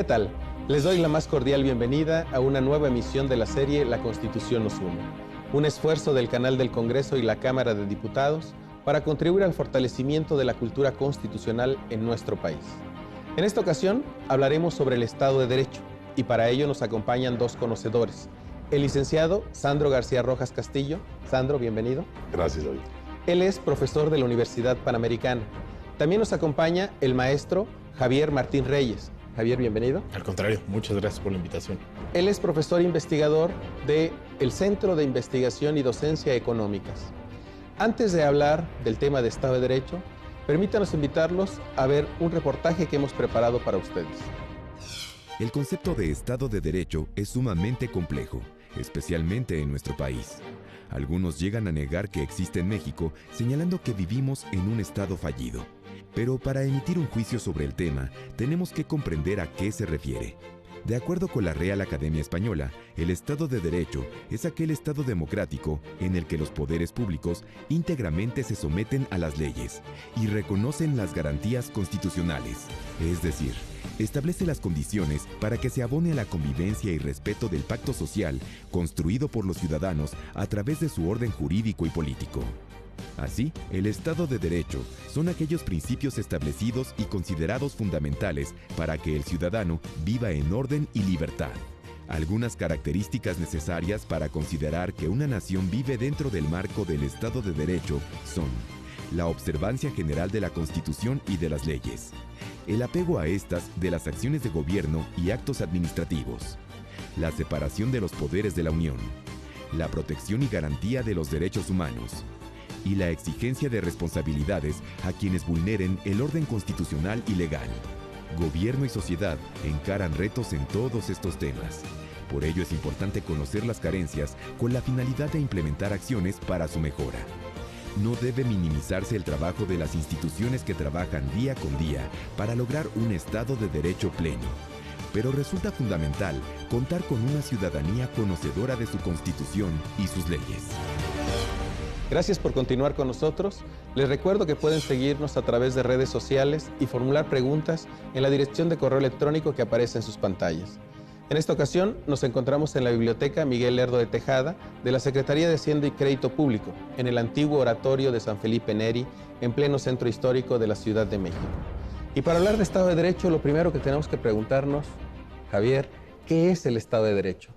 ¿Qué tal? Les doy la más cordial bienvenida a una nueva emisión de la serie La Constitución nos une, un esfuerzo del Canal del Congreso y la Cámara de Diputados para contribuir al fortalecimiento de la cultura constitucional en nuestro país. En esta ocasión hablaremos sobre el Estado de Derecho y para ello nos acompañan dos conocedores. El licenciado Sandro García Rojas Castillo. Sandro, bienvenido. Gracias, David. Él es profesor de la Universidad Panamericana. También nos acompaña el maestro Javier Martín Reyes. Javier, bienvenido. Al contrario, muchas gracias por la invitación. Él es profesor investigador del Centro de Investigación y Docencia Económicas. Antes de hablar del tema de Estado de Derecho, permítanos invitarlos a ver un reportaje que hemos preparado para ustedes. El concepto de Estado de Derecho es sumamente complejo, especialmente en nuestro país. Algunos llegan a negar que existe en México, señalando que vivimos en un Estado fallido. Pero para emitir un juicio sobre el tema, tenemos que comprender a qué se refiere. De acuerdo con la Real Academia Española, el Estado de Derecho es aquel Estado democrático en el que los poderes públicos íntegramente se someten a las leyes y reconocen las garantías constitucionales. Es decir, establece las condiciones para que se abone a la convivencia y respeto del pacto social construido por los ciudadanos a través de su orden jurídico y político. Así, el Estado de Derecho son aquellos principios establecidos y considerados fundamentales para que el ciudadano viva en orden y libertad. Algunas características necesarias para considerar que una nación vive dentro del marco del Estado de Derecho son la observancia general de la Constitución y de las leyes, el apego a estas de las acciones de gobierno y actos administrativos, la separación de los poderes de la Unión, la protección y garantía de los derechos humanos, y la exigencia de responsabilidades a quienes vulneren el orden constitucional y legal. Gobierno y sociedad encaran retos en todos estos temas. Por ello es importante conocer las carencias con la finalidad de implementar acciones para su mejora. No debe minimizarse el trabajo de las instituciones que trabajan día con día para lograr un Estado de Derecho pleno. Pero resulta fundamental contar con una ciudadanía conocedora de su Constitución y sus leyes. Gracias por continuar con nosotros. Les recuerdo que pueden seguirnos a través de redes sociales y formular preguntas en la dirección de correo electrónico que aparece en sus pantallas. En esta ocasión nos encontramos en la Biblioteca Miguel Lerdo de Tejada de la Secretaría de Hacienda y Crédito Público, en el antiguo oratorio de San Felipe Neri, en pleno centro histórico de la Ciudad de México. Y para hablar de Estado de Derecho, lo primero que tenemos que preguntarnos, Javier, ¿qué es el Estado de Derecho?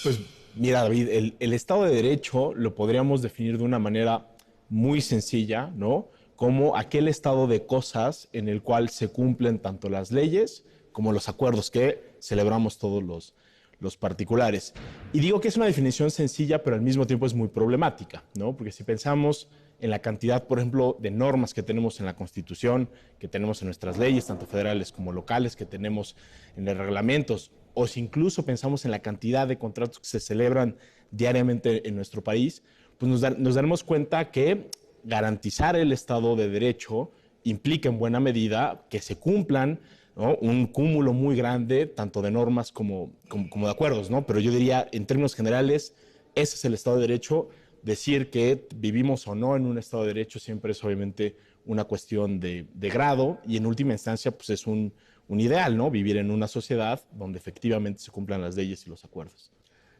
Pues mira, David, el Estado de Derecho lo podríamos definir de una manera muy sencilla, ¿no? Como aquel estado de cosas en el cual se cumplen tanto las leyes como los acuerdos que celebramos todos los particulares. Y digo que es una definición sencilla, pero al mismo tiempo es muy problemática, ¿no? Porque si pensamos en la cantidad, por ejemplo, de normas que tenemos en la Constitución, que tenemos en nuestras leyes, tanto federales como locales, que tenemos en los reglamentos, o si incluso pensamos en la cantidad de contratos que se celebran diariamente en nuestro país, pues nos daremos cuenta que garantizar el Estado de Derecho implica en buena medida que se cumplan, ¿no?, un cúmulo muy grande, tanto de normas como de acuerdos, ¿no? Pero yo diría, en términos generales, ese es el Estado de Derecho. Decir que vivimos o no en un Estado de Derecho siempre es obviamente una cuestión de grado y en última instancia pues es un ideal, ¿no? Vivir en una sociedad donde efectivamente se cumplan las leyes y los acuerdos.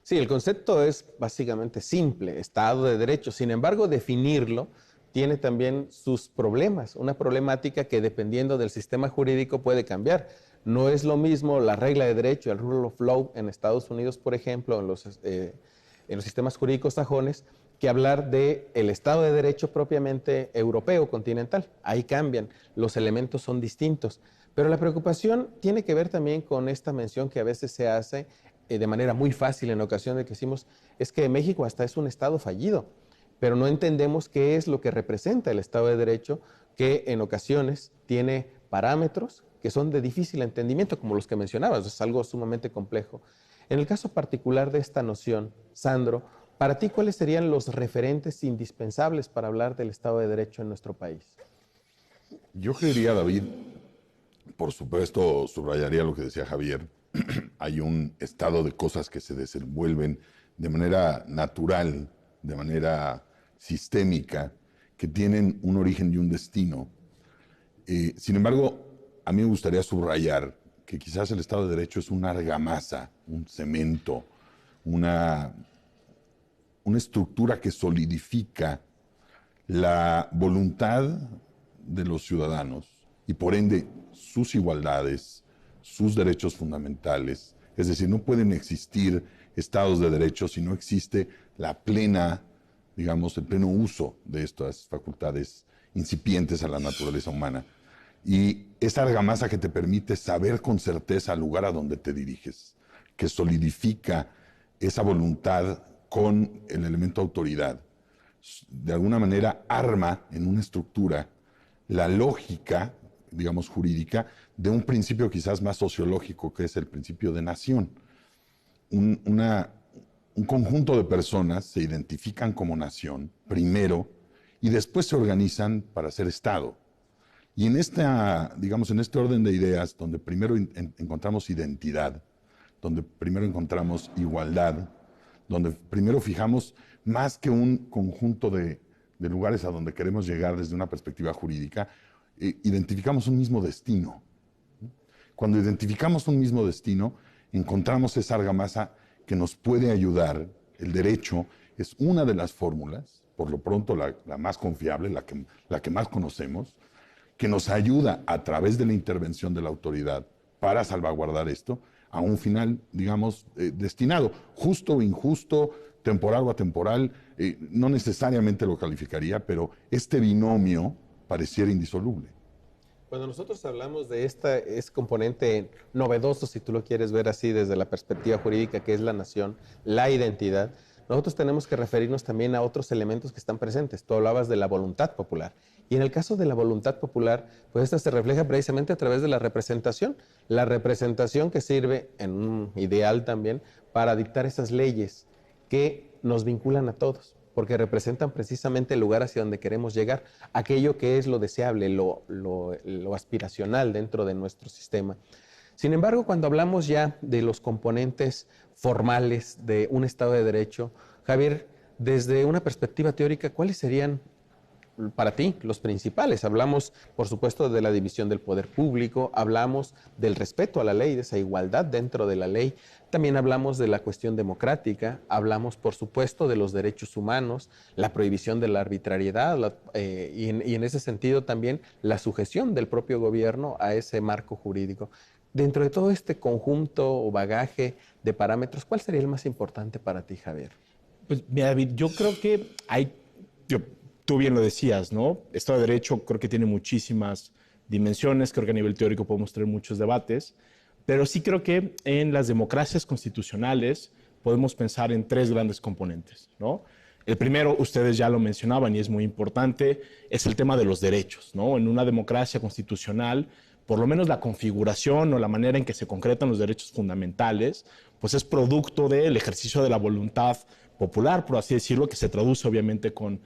Sí, el concepto es básicamente simple, Estado de Derecho. Sin embargo, definirlo tiene también sus problemas, una problemática que dependiendo del sistema jurídico puede cambiar. No es lo mismo la regla de derecho, el rule of law en Estados Unidos, por ejemplo, en los sistemas jurídicos sajones, que hablar del Estado de Derecho propiamente europeo, continental. Ahí cambian, los elementos son distintos. Pero la preocupación tiene que ver también con esta mención que a veces se hace de manera muy fácil en ocasiones, que decimos, es que México hasta es un Estado fallido, pero no entendemos qué es lo que representa el Estado de Derecho, que en ocasiones tiene parámetros que son de difícil entendimiento, como los que mencionabas, es algo sumamente complejo. En el caso particular de esta noción, Sandro, para ti, ¿cuáles serían los referentes indispensables para hablar del Estado de Derecho en nuestro país? Yo creería, David, por supuesto, subrayaría lo que decía Javier, hay un estado de cosas que se desenvuelven de manera natural, de manera sistémica, que tienen un origen y un destino. Sin embargo, a mí me gustaría subrayar que quizás el Estado de Derecho es una argamasa, un cemento, una estructura que solidifica la voluntad de los ciudadanos y por ende sus igualdades, sus derechos fundamentales. Es decir, no pueden existir estados de derecho si no existe la plena, digamos, el pleno uso de estas facultades incipientes a la naturaleza humana. Y esa argamasa que te permite saber con certeza al lugar a donde te diriges, que solidifica esa voluntad con el elemento autoridad, de alguna manera arma en una estructura la lógica, digamos, jurídica, de un principio quizás más sociológico, que es el principio de nación. Un conjunto de personas se identifican como nación, primero, y después se organizan para ser Estado. Y en digamos, en este orden de ideas, donde primero encontramos identidad, donde primero encontramos igualdad, donde primero fijamos más que un conjunto de lugares a donde queremos llegar desde una perspectiva jurídica, identificamos un mismo destino. Cuando identificamos un mismo destino, encontramos esa argamasa que nos puede ayudar. El derecho es una de las fórmulas, por lo pronto la más confiable, la que más conocemos, que nos ayuda a través de la intervención de la autoridad para salvaguardar esto a un final, digamos, destinado, justo o injusto, temporal o atemporal, no necesariamente lo calificaría, pero este binomio pareciera indisoluble. Cuando nosotros hablamos de este componente novedoso, si tú lo quieres ver así desde la perspectiva jurídica, que es la nación, la identidad, nosotros tenemos que referirnos también a otros elementos que están presentes. Tú hablabas de la voluntad popular. Y en el caso de la voluntad popular, pues esta se refleja precisamente a través de la representación que sirve en un ideal también para dictar esas leyes que nos vinculan a todos, porque representan precisamente el lugar hacia donde queremos llegar, aquello que es lo deseable, lo aspiracional dentro de nuestro sistema. Sin embargo, cuando hablamos ya de los componentes formales de un Estado de Derecho, Javier, desde una perspectiva teórica, ¿cuáles serían para ti los principales? Hablamos, por supuesto, de la división del poder público, hablamos del respeto a la ley, de esa igualdad dentro de la ley, también hablamos de la cuestión democrática, hablamos, por supuesto, de los derechos humanos, la prohibición de la arbitrariedad y en ese sentido también la sujeción del propio gobierno a ese marco jurídico. Dentro de todo este conjunto o bagaje de parámetros, ¿cuál sería el más importante para ti, Javier? Pues mira, David, yo creo que tú bien lo decías, ¿no? Estado de Derecho creo que tiene muchísimas dimensiones, creo que a nivel teórico podemos tener muchos debates, pero sí creo que en las democracias constitucionales podemos pensar en tres grandes componentes, ¿no? El primero, ustedes ya lo mencionaban y es muy importante, es el tema de los derechos, ¿no? En una democracia constitucional, por lo menos la configuración o la manera en que se concretan los derechos fundamentales, pues es producto del ejercicio de la voluntad popular, por así decirlo, que se traduce obviamente con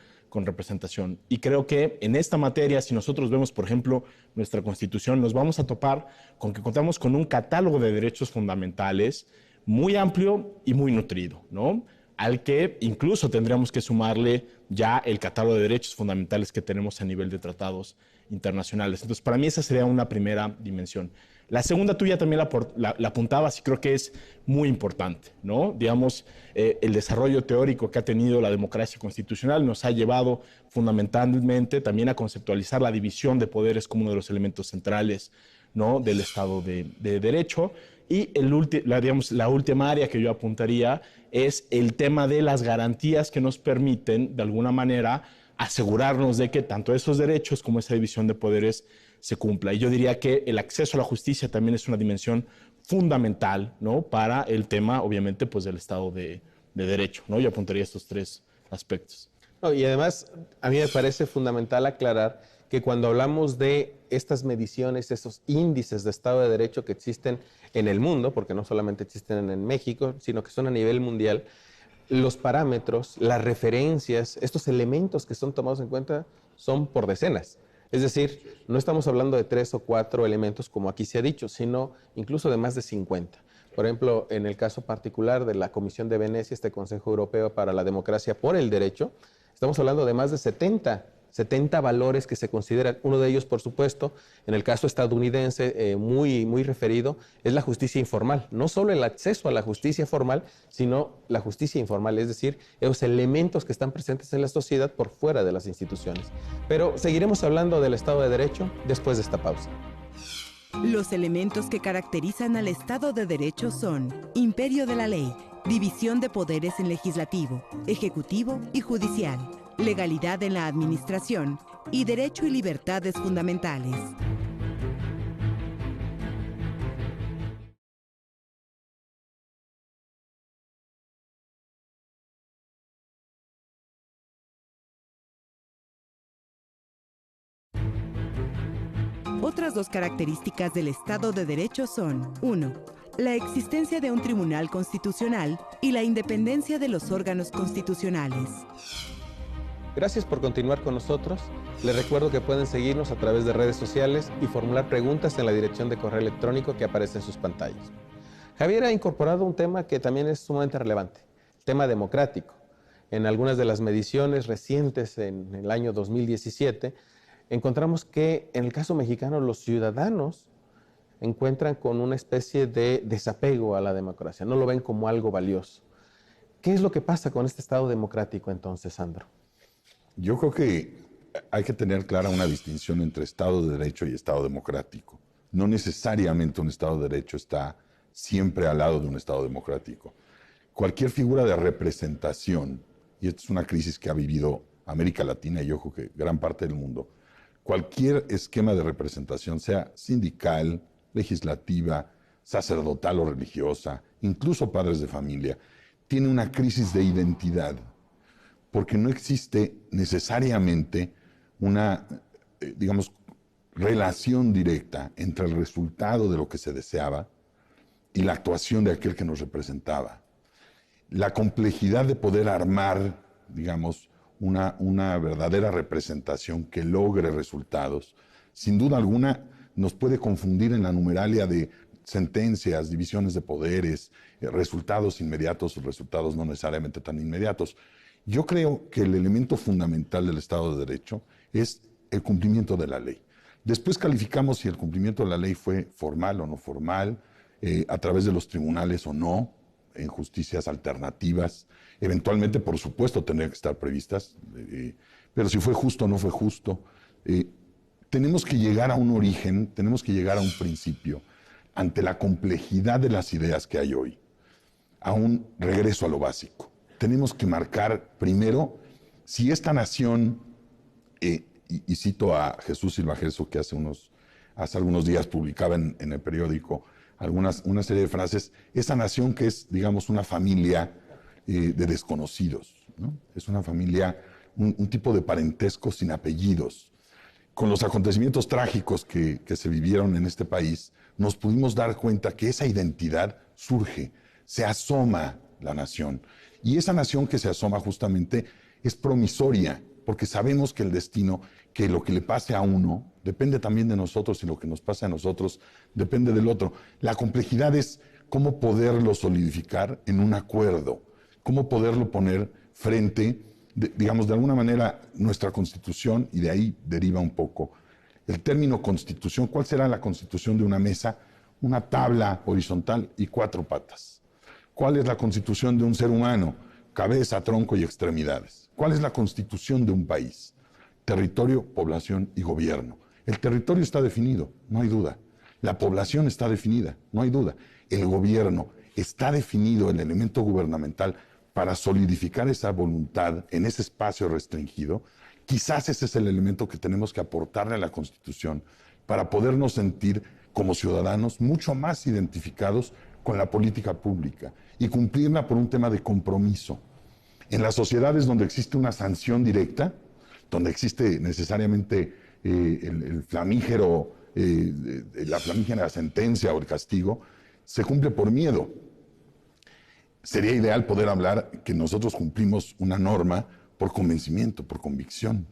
representación. Y creo que en esta materia, si nosotros vemos, por ejemplo, nuestra Constitución, nos vamos a topar con que contamos con un catálogo de derechos fundamentales muy amplio y muy nutrido, ¿no? Al que incluso tendríamos que sumarle ya el catálogo de derechos fundamentales que tenemos a nivel de tratados internacionales. Entonces, para mí esa sería una primera dimensión. La segunda tuya también la apuntabas y creo que es muy importante, ¿no? Digamos, el desarrollo teórico que ha tenido la democracia constitucional nos ha llevado fundamentalmente también a conceptualizar la división de poderes como uno de los elementos centrales, ¿no? Del Estado de Derecho. Y la última área que yo apuntaría es el tema de las garantías que nos permiten, de alguna manera, asegurarnos de que tanto esos derechos como esa división de poderes se cumpla. Y yo diría que el acceso a la justicia también es una dimensión fundamental, ¿no? Para el tema, obviamente, pues del Estado de Derecho, ¿no? Yo apuntaría estos tres aspectos. No, y además, a mí me parece fundamental aclarar que cuando hablamos de estas mediciones, esos índices de Estado de Derecho que existen en el mundo, porque no solamente existen en México, sino que son a nivel mundial, los parámetros, las referencias, estos elementos que son tomados en cuenta son por decenas. Es decir, no estamos hablando de 3 o 4 elementos como aquí se ha dicho, sino incluso de más de 50. Por ejemplo, en el caso particular de la Comisión de Venecia, este Consejo Europeo para la Democracia por el Derecho, estamos hablando de más de 70 70 valores que se consideran. Uno de ellos, por supuesto, en el caso estadounidense, muy referido, es la justicia informal. No solo el acceso a la justicia formal, sino la justicia informal, es decir, esos elementos que están presentes en la sociedad por fuera de las instituciones. Pero seguiremos hablando del Estado de Derecho después de esta pausa. Los elementos que caracterizan al Estado de Derecho son imperio de la ley, división de poderes en legislativo, ejecutivo y judicial, legalidad en la administración y derecho y libertades fundamentales. Otras dos características del Estado de Derecho son: 1. La existencia de un tribunal constitucional y la independencia de los órganos constitucionales. Gracias por continuar con nosotros. Les recuerdo que pueden seguirnos a través de redes sociales y formular preguntas en la dirección de correo electrónico que aparece en sus pantallas. Javier ha incorporado un tema que también es sumamente relevante, el tema democrático. En algunas de las mediciones recientes en el año 2017, encontramos que en el caso mexicano los ciudadanos encuentran con una especie de desapego a la democracia, no lo ven como algo valioso. ¿Qué es lo que pasa con este Estado democrático entonces, Sandro? Yo creo que hay que tener clara una distinción entre Estado de Derecho y Estado democrático. No necesariamente un Estado de Derecho está siempre al lado de un Estado democrático. Cualquier figura de representación, y esta es una crisis que ha vivido América Latina y yo creo que gran parte del mundo, cualquier esquema de representación, sea sindical, legislativa, sacerdotal o religiosa, incluso padres de familia, tiene una crisis de identidad, porque no existe necesariamente una, relación directa entre el resultado de lo que se deseaba y la actuación de aquel que nos representaba. La complejidad de poder armar, una verdadera representación que logre resultados, sin duda alguna nos puede confundir en la numeralia de sentencias, divisiones de poderes, resultados inmediatos o resultados no necesariamente tan inmediatos. Yo creo que el elemento fundamental del Estado de Derecho es el cumplimiento de la ley. Después calificamos si el cumplimiento de la ley fue formal o no formal, a través de los tribunales o no, en justicias alternativas. Eventualmente, por supuesto, tendrían que estar previstas, pero si fue justo o no fue justo. Tenemos que llegar a un origen, tenemos que llegar a un principio, ante la complejidad de las ideas que hay hoy, a un regreso a lo básico. Tenemos que marcar primero si esta nación, y cito a Jesús Silva Gerso, que hace algunos días publicaba en el periódico una serie de frases, esa nación que es, una familia de desconocidos, ¿no? Es una familia, un tipo de parentesco sin apellidos. Con los acontecimientos trágicos que se vivieron en este país, nos pudimos dar cuenta que esa identidad surge, se asoma la nación. Y esa nación que se asoma justamente es promisoria, porque sabemos que el destino, que lo que le pase a uno, depende también de nosotros, y lo que nos pasa a nosotros depende del otro. La complejidad es cómo poderlo solidificar en un acuerdo, cómo poderlo poner frente, de alguna manera, nuestra Constitución, y de ahí deriva un poco el término Constitución. ¿Cuál será la Constitución de una mesa? Una tabla horizontal y 4 patas. ¿Cuál es la Constitución de un ser humano? Cabeza, tronco y extremidades. ¿Cuál es la Constitución de un país? Territorio, población y gobierno. El territorio está definido, no hay duda. La población está definida, no hay duda. El gobierno está definido, el elemento gubernamental, para solidificar esa voluntad en ese espacio restringido. Quizás ese es el elemento que tenemos que aportarle a la Constitución para podernos sentir como ciudadanos mucho más identificados con la política pública y cumplirla por un tema de compromiso. En las sociedades donde existe una sanción directa, donde existe necesariamente el flamígero, la flamígera sentencia o el castigo, se cumple por miedo. Sería ideal poder hablar que nosotros cumplimos una norma por convencimiento, por convicción,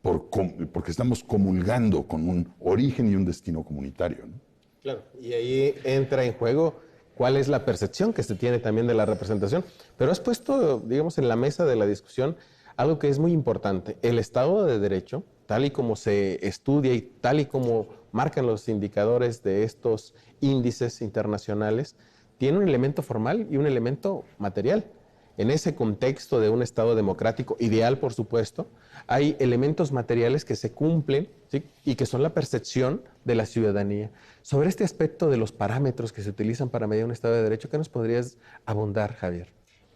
porque estamos comulgando con un origen y un destino comunitario, ¿no? Claro, y ahí entra en juego cuál es la percepción que se tiene también de la representación. Pero has puesto, en la mesa de la discusión algo que es muy importante. El Estado de Derecho, tal y como se estudia y tal y como marcan los indicadores de estos índices internacionales, tiene un elemento formal y un elemento material. En ese contexto de un Estado democrático, ideal por supuesto, hay elementos materiales que se cumplen, ¿sí?, y que son la percepción de la ciudadanía. Sobre este aspecto de los parámetros que se utilizan para medir un Estado de Derecho, ¿qué nos podrías abundar, Javier?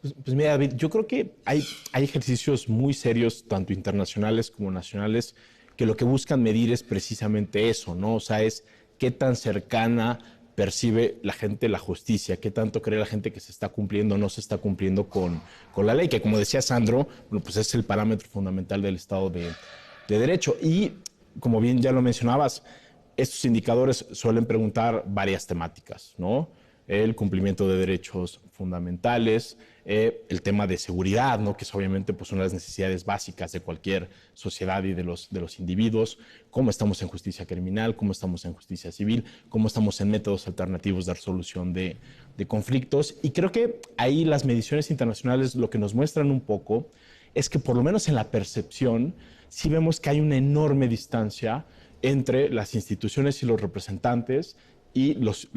Pues mira, David, yo creo que hay ejercicios muy serios, tanto internacionales como nacionales, que lo que buscan medir es precisamente eso, ¿no? O sea, es qué tan cercana percibe la gente la justicia, qué tanto cree la gente que se está cumpliendo o no se está cumpliendo con la ley, que como decía Sandro, bueno, pues es el parámetro fundamental del Estado de Derecho. Y como bien ya lo mencionabas, estos indicadores suelen preguntar varias temáticas, ¿no? El cumplimiento de derechos fundamentales, el tema de seguridad, ¿no?, que es obviamente pues, una de las necesidades básicas de cualquier sociedad y de los individuos, cómo estamos en justicia criminal, cómo estamos en justicia civil, cómo estamos en métodos alternativos de resolución de conflictos. Y creo que ahí las mediciones internacionales lo que nos muestran un poco es que por lo menos en la percepción sí vemos que hay una enorme distancia entre las instituciones y los representantes y los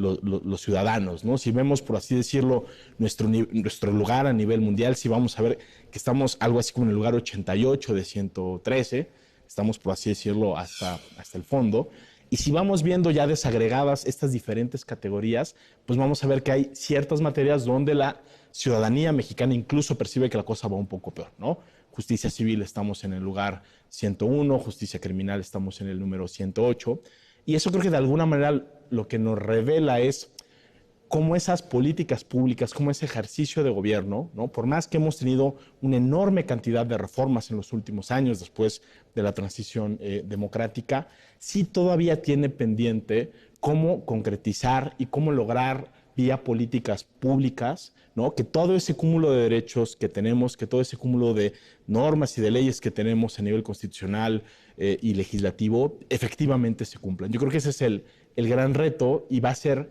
ciudadanos, ¿no? Si vemos, por así decirlo, nuestro lugar a nivel mundial, si vamos a ver que estamos algo así como en el lugar 88 de 113, estamos, por así decirlo, hasta el fondo. Y si vamos viendo ya desagregadas estas diferentes categorías, pues vamos a ver que hay ciertas materias donde la ciudadanía mexicana incluso percibe que la cosa va un poco peor, ¿no? Justicia civil estamos en el lugar 101, justicia criminal estamos en el número 108. Y eso creo que de alguna manera lo que nos revela es cómo esas políticas públicas, cómo ese ejercicio de gobierno, ¿no?, por más que hemos tenido una enorme cantidad de reformas en los últimos años después de la transición democrática, sí todavía tiene pendiente cómo concretizar y cómo lograr vía políticas públicas, ¿no?, que todo ese cúmulo de derechos que tenemos, que todo ese cúmulo de normas y de leyes que tenemos a nivel constitucional y legislativo, efectivamente se cumplan. Yo creo que ese es el gran reto y va a ser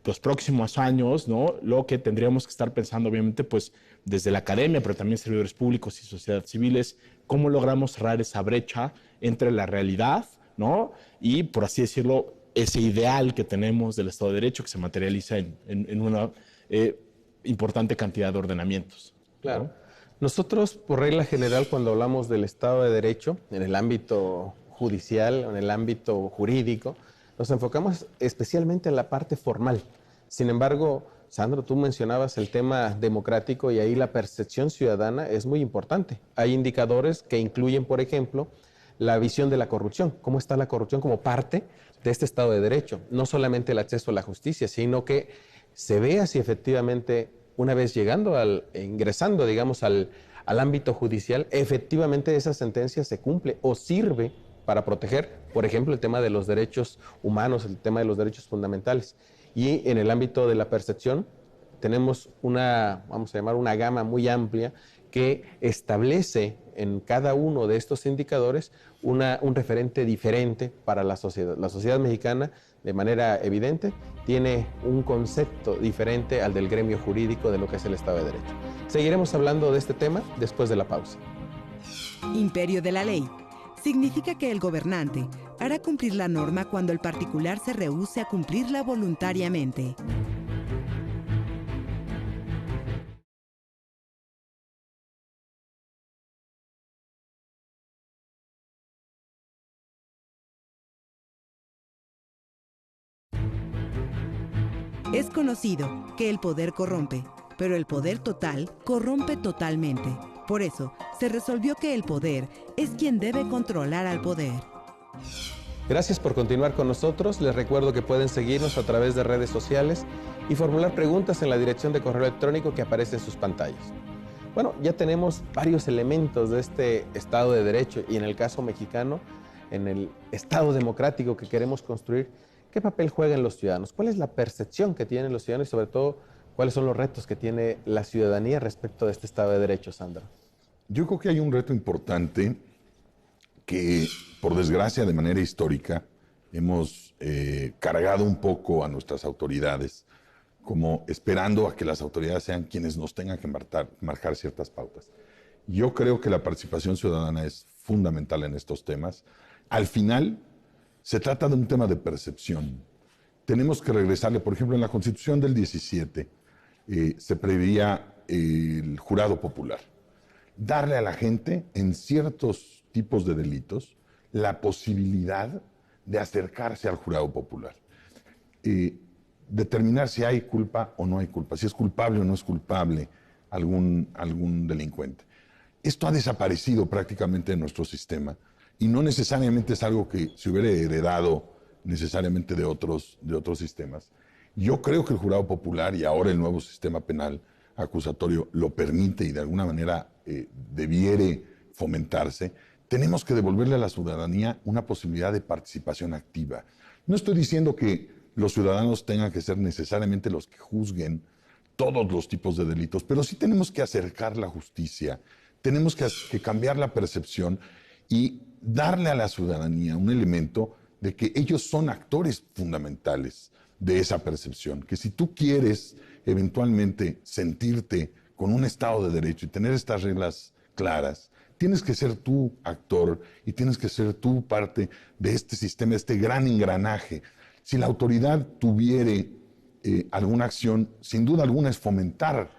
los próximos años, ¿no?, lo que tendríamos que estar pensando, obviamente, pues desde la academia, pero también servidores públicos y sociedades civiles, cómo logramos cerrar esa brecha entre la realidad, ¿no?, y, por así decirlo, ese ideal que tenemos del Estado de Derecho que se materializa en una importante cantidad de ordenamientos. Claro. ¿No? Nosotros, por regla general, cuando hablamos del Estado de Derecho, en el ámbito judicial, en el ámbito jurídico, nos enfocamos especialmente en la parte formal. Sin embargo, Sandro, tú mencionabas el tema democrático y ahí la percepción ciudadana es muy importante. Hay indicadores que incluyen, por ejemplo, la visión de la corrupción. ¿Cómo está la corrupción como parte de este Estado de Derecho? No solamente el acceso a la justicia, sino que se vea si efectivamente, una vez ingresando, digamos, al ámbito judicial, efectivamente esa sentencia se cumple o sirve para proteger, por ejemplo, el tema de los derechos humanos, el tema de los derechos fundamentales. Y en el ámbito de la percepción tenemos vamos a llamar una gama muy amplia que establece en cada uno de estos indicadores un referente diferente para la sociedad. La sociedad mexicana, de manera evidente, tiene un concepto diferente al del gremio jurídico de lo que es el Estado de Derecho. Seguiremos hablando de este tema después de la pausa. Imperio de la ley significa que el gobernante hará cumplir la norma cuando el particular se rehúse a cumplirla voluntariamente. Es conocido que el poder corrompe, pero el poder total corrompe totalmente. Por eso, se resolvió que el poder es quien debe controlar al poder. Gracias por continuar con nosotros. Les recuerdo que pueden seguirnos a través de redes sociales y formular preguntas en la dirección de correo electrónico que aparece en sus pantallas. Bueno, ya tenemos varios elementos de este Estado de Derecho y en el caso mexicano, en el Estado democrático que queremos construir, ¿qué papel juegan los ciudadanos? ¿Cuál es la percepción que tienen los ciudadanos y sobre todo cuáles son los retos que tiene la ciudadanía respecto de este Estado de Derecho, Sandra? Yo creo que hay un reto importante que, por desgracia, de manera histórica, hemos cargado un poco a nuestras autoridades, como esperando a que las autoridades sean quienes nos tengan que marcar ciertas pautas. Yo creo que la participación ciudadana es fundamental en estos temas. Al final, se trata de un tema de percepción. Tenemos que regresarle, por ejemplo, en la Constitución del 17 se preveía el jurado popular. Darle a la gente, en ciertos tipos de delitos, la posibilidad de acercarse al jurado popular. Determinar si hay culpa o no hay culpa, si es culpable o no es culpable algún delincuente. Esto ha desaparecido prácticamente de nuestro sistema y no necesariamente es algo que se hubiera heredado necesariamente de otros sistemas. Yo creo que el jurado popular y ahora el nuevo sistema penal acusatorio lo permite y de alguna manera debiere fomentarse. Tenemos que devolverle a la ciudadanía una posibilidad de participación activa. No estoy diciendo que los ciudadanos tengan que ser necesariamente los que juzguen todos los tipos de delitos, pero sí tenemos que acercar la justicia, tenemos que cambiar la percepción y darle a la ciudadanía un elemento de que ellos son actores fundamentales de esa percepción, que si tú quieres eventualmente sentirte con un Estado de Derecho y tener estas reglas claras, tienes que ser tú actor y tienes que ser tú parte de este sistema, este gran engranaje. Si la autoridad tuviere alguna acción, sin duda alguna es fomentar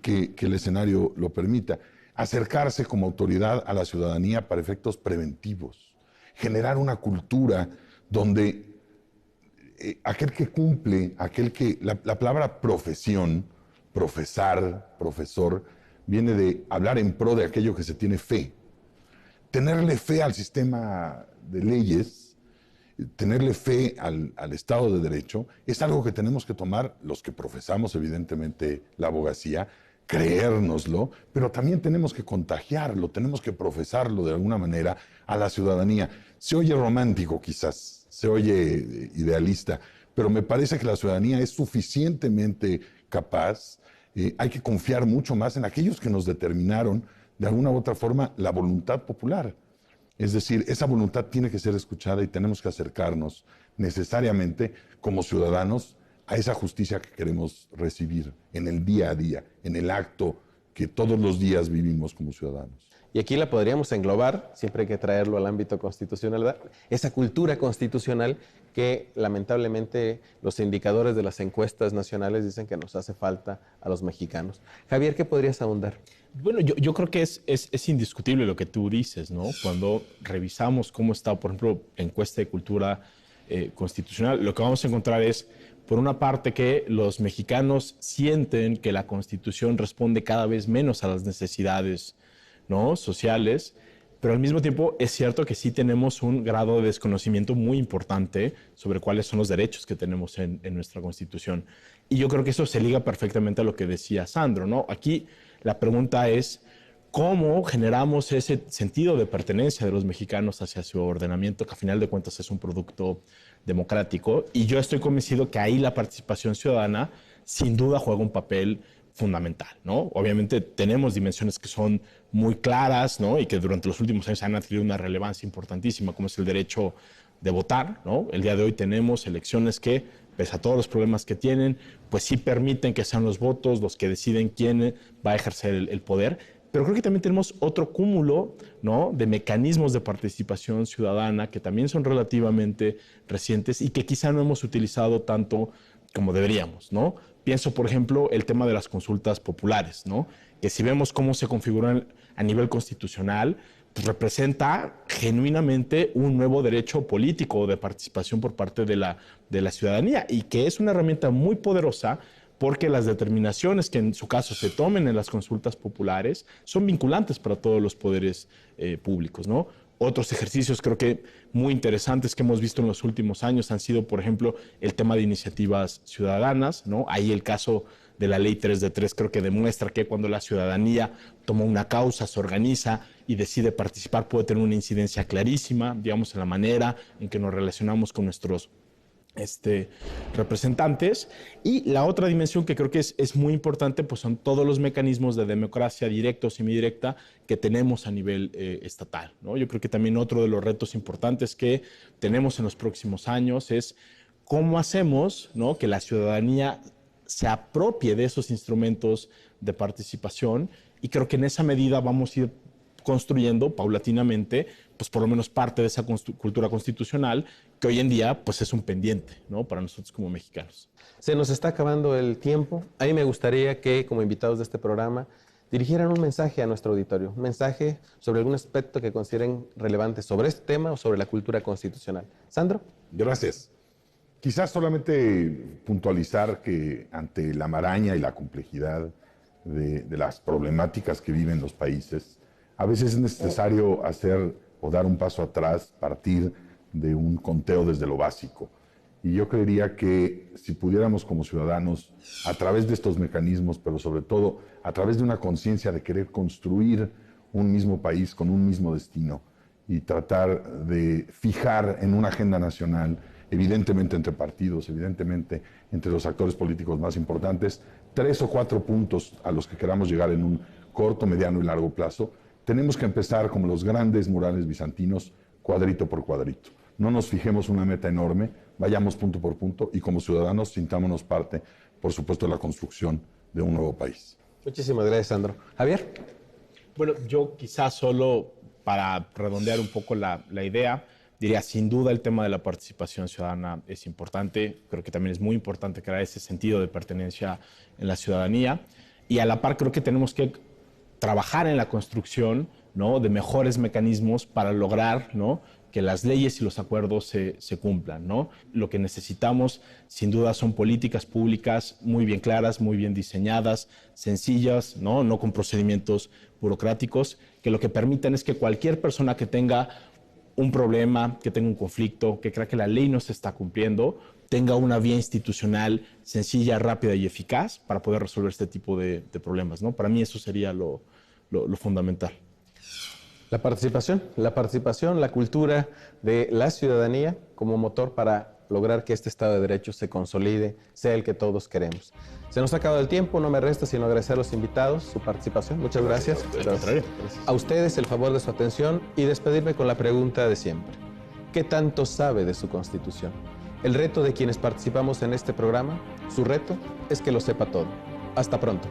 que el escenario lo permita, acercarse como autoridad a la ciudadanía para efectos preventivos, generar una cultura donde aquel que cumple, la palabra profesión, profesar, profesor, viene de hablar en pro de aquello que se tiene fe. Tenerle fe al sistema de leyes, tenerle fe al Estado de Derecho, es algo que tenemos que tomar los que profesamos evidentemente la abogacía, creérnoslo, pero también tenemos que contagiarlo, tenemos que profesarlo de alguna manera a la ciudadanía. Se oye romántico quizás, se oye idealista, pero me parece que la ciudadanía es suficientemente capaz. Hay que confiar mucho más en aquellos que nos determinaron de alguna u otra forma la voluntad popular. Es decir, esa voluntad tiene que ser escuchada y tenemos que acercarnos necesariamente como ciudadanos a esa justicia que queremos recibir en el día a día, en el acto que todos los días vivimos como ciudadanos. Y aquí la podríamos englobar, siempre hay que traerlo al ámbito constitucional, ¿verdad? Esa cultura constitucional que lamentablemente los indicadores de las encuestas nacionales dicen que nos hace falta a los mexicanos. Javier, ¿qué podrías ahondar? Bueno, yo creo que es indiscutible lo que tú dices, ¿no? Cuando revisamos cómo está, por ejemplo, la encuesta de cultura constitucional, lo que vamos a encontrar es, por una parte, que los mexicanos sienten que la Constitución responde cada vez menos a las necesidades, ¿no?, sociales, pero al mismo tiempo es cierto que sí tenemos un grado de desconocimiento muy importante sobre cuáles son los derechos que tenemos en nuestra Constitución. Y yo creo que eso se liga perfectamente a lo que decía Sandro, ¿no? Aquí la pregunta es, ¿cómo generamos ese sentido de pertenencia de los mexicanos hacia su ordenamiento, que a final de cuentas es un producto democrático? Y yo estoy convencido que ahí la participación ciudadana sin duda juega un papel fundamental, ¿no? Obviamente tenemos dimensiones que son muy claras, ¿no?, y que durante los últimos años han adquirido una relevancia importantísima, como es el derecho de votar, ¿no? El día de hoy tenemos elecciones que, pese a todos los problemas que tienen, pues sí permiten que sean los votos los que deciden quién va a ejercer el poder. Pero creo que también tenemos otro cúmulo, ¿no?, de mecanismos de participación ciudadana que también son relativamente recientes y que quizá no hemos utilizado tanto como deberíamos, ¿no? Pienso, por ejemplo, el tema de las consultas populares, ¿no?, que si vemos cómo se configuran a nivel constitucional, pues representa genuinamente un nuevo derecho político de participación por parte de la ciudadanía y que es una herramienta muy poderosa porque las determinaciones que en su caso se tomen en las consultas populares son vinculantes para todos los poderes públicos, ¿no? Otros ejercicios creo que muy interesantes que hemos visto en los últimos años han sido, por ejemplo, el tema de iniciativas ciudadanas, ¿no? Ahí el caso de la Ley 3 de 3 creo que demuestra que cuando la ciudadanía toma una causa, se organiza y decide participar, puede tener una incidencia clarísima, digamos, en la manera en que nos relacionamos con nuestros representantes. Y la otra dimensión que creo que es muy importante, pues son todos los mecanismos de democracia directa o semidirecta que tenemos a nivel estatal, ¿no? Yo creo que también otro de los retos importantes que tenemos en los próximos años es cómo hacemos, ¿no?, que la ciudadanía se apropie de esos instrumentos de participación Y creo que en esa medida vamos a ir construyendo paulatinamente, pues por lo menos parte de esa cultura constitucional que hoy en día pues es un pendiente, ¿no?, para nosotros como mexicanos. Se nos está acabando el tiempo. A mí me gustaría que, como invitados de este programa, dirigieran un mensaje a nuestro auditorio, un mensaje sobre algún aspecto que consideren relevante sobre este tema o sobre la cultura constitucional. Sandro. Gracias. Quizás solamente puntualizar que ante la maraña y la complejidad de las problemáticas que viven los países, a veces es necesario hacer o dar un paso atrás, partir de un conteo desde lo básico. Y yo creería que si pudiéramos como ciudadanos, a través de estos mecanismos, pero sobre todo a través de una conciencia de querer construir un mismo país con un mismo destino y tratar de fijar en una agenda nacional, evidentemente entre partidos, evidentemente entre los actores políticos más importantes, 3 o 4 puntos a los que queramos llegar en un corto, mediano y largo plazo, tenemos que empezar como los grandes murales bizantinos, cuadrito por cuadrito. No nos fijemos una meta enorme, vayamos punto por punto y como ciudadanos sintámonos parte, por supuesto, de la construcción de un nuevo país. Muchísimas gracias, Sandro. Javier. Bueno, yo quizás solo para redondear un poco la idea, diría, sin duda el tema de la participación ciudadana es importante. Creo que también es muy importante crear ese sentido de pertenencia en la ciudadanía. Y a la par creo que tenemos que trabajar en la construcción, ¿no?, de mejores mecanismos para lograr, ¿no?, que las leyes y los acuerdos se cumplan, ¿no? Lo que necesitamos, sin duda, son políticas públicas muy bien claras, muy bien diseñadas, sencillas, no con procedimientos burocráticos, que lo que permitan es que cualquier persona que tenga un problema, que tenga un conflicto, que crea que la ley no se está cumpliendo, tenga una vía institucional sencilla, rápida y eficaz para poder resolver este tipo de problemas, ¿no? Para mí eso sería lo fundamental. La participación, la cultura de la ciudadanía como motor para lograr que este Estado de Derecho se consolide, sea el que todos queremos. Se nos ha acabado el tiempo, no me resta sino agradecer a los invitados su participación. Muchas gracias. A ustedes el favor de su atención y despedirme con la pregunta de siempre. ¿Qué tanto sabe de su Constitución? El reto de quienes participamos en este programa, su reto es que lo sepa todo. Hasta pronto.